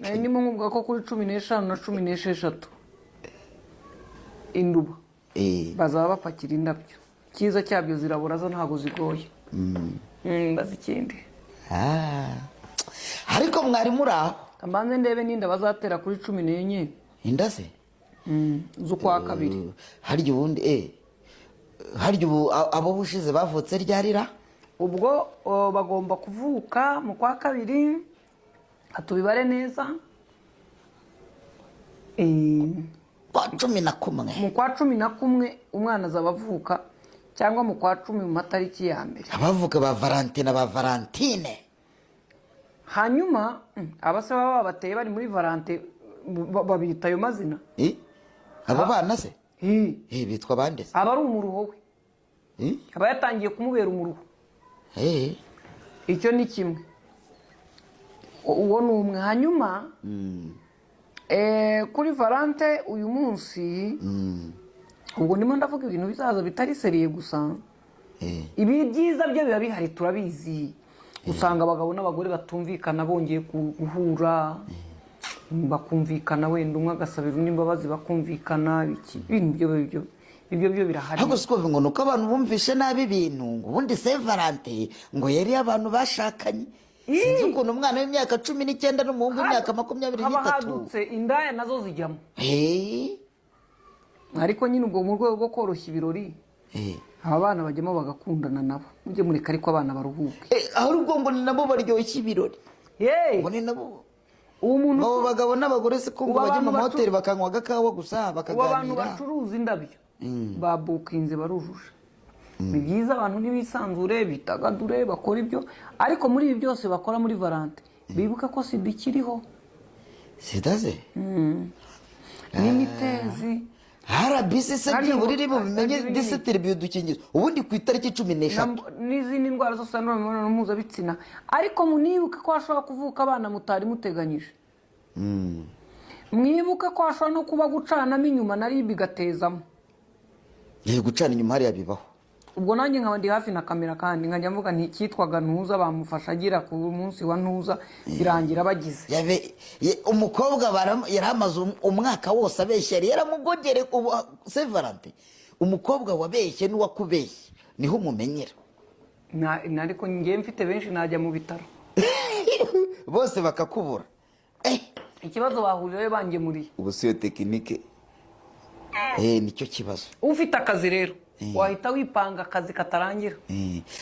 kenya ndimo nkuvuga ko kuri 15 na 16 induba bazaba bapakira indabyo cyiza cyabyo zirabura zo ntago zigoye bazikindi ariko mwari muraho kambanze ndebe ninda bazatera kuri 14 indase zo kwa kabiri harya ubundi harya ubu abo bushize bavutse ryarira ubwo bagomba kuvuka mu kwa kabiri atubibare neza kwa 11 mu kwa 11 umwana azabavuka cyangwa mu kwa 10 mu matariki ya mbere abavuka ba Valentine ba Valentine hanyuma abase baba bateye bari muri Valentine babita ayo mazina abo bana se bitwa bande aba ari umuruho we aba yatangiye kumubera umuruho icyo ni kimwe uwo ni umwe hanyuma kuri Valentine uyu munsi ubwo ndimo ndavuga ibintu bizaza bitari seriye gusa ibi byiza byo biba bihari turabizi usanga abagabo n'abagore batumvikana bongeye guhura bakumvikana wenda umwe agasabira undi imbabazi bakumvikana ibyo birahari ahubwo siko ngo uko abantu bumvishe nabi ibintu ngo ubundi Saint Valentin ngo yari abantu bashakanye sinzi ukuntu umwana w'imyaka 19 n'umuhungu w'imyaka 23 haba hadutse indaya nazo zijyamo ariko nyine ubwo mu rwego rwo koroshya ibirori aba bana bajyamo bagakundana nabo mujye mureka ariko abana baruhuke aho ubwo ngo ni nabo baryoshya ibirori ngo ni nabo umuntu abo bagabo n'abagore se ko bajya mu mahoteli bakanywa agakawa gusa bakaganira abantu bacuruza indabyo babukinze barujuje ni byiza abantu ntibisanzure bitagadure bakora ibyo ariko muri ibi byose bakora muri Valentine bibuka ko sida ikiriho sidaze n'imitezi harabisi se by'uburiri bumenye distribute dukingizo ubundi ku itariki 16 n'izindi ndwara zose n'imibonano mpuzabitsina ariko munibuke ko hashobora kuvuka abana mutari muteganyije mwibuke ko hashobora no kuba gucanamo inyuma nari bigatezamo gucana inyuma hari yabibaho ubwo nanjye nkaba ndi hafi na kamera kandi nkajya mvuga nti cyitwaga ntuza bamufasha agira ku munsi wa ntuza birangira bagize umukobwa yaramaze umwaka wose abeshya yaramugogere Saint Valentin umukobwa wabeshye n'uwakubeshye niho umumenyera ariko ngiye mfite benshi najya mu bitaro bose bakakubura ikibazo bahurirayo bangemuriye ubu siyo tekinike nicyo kibazo ufite akazi rero wahita wipanga akazi katarangira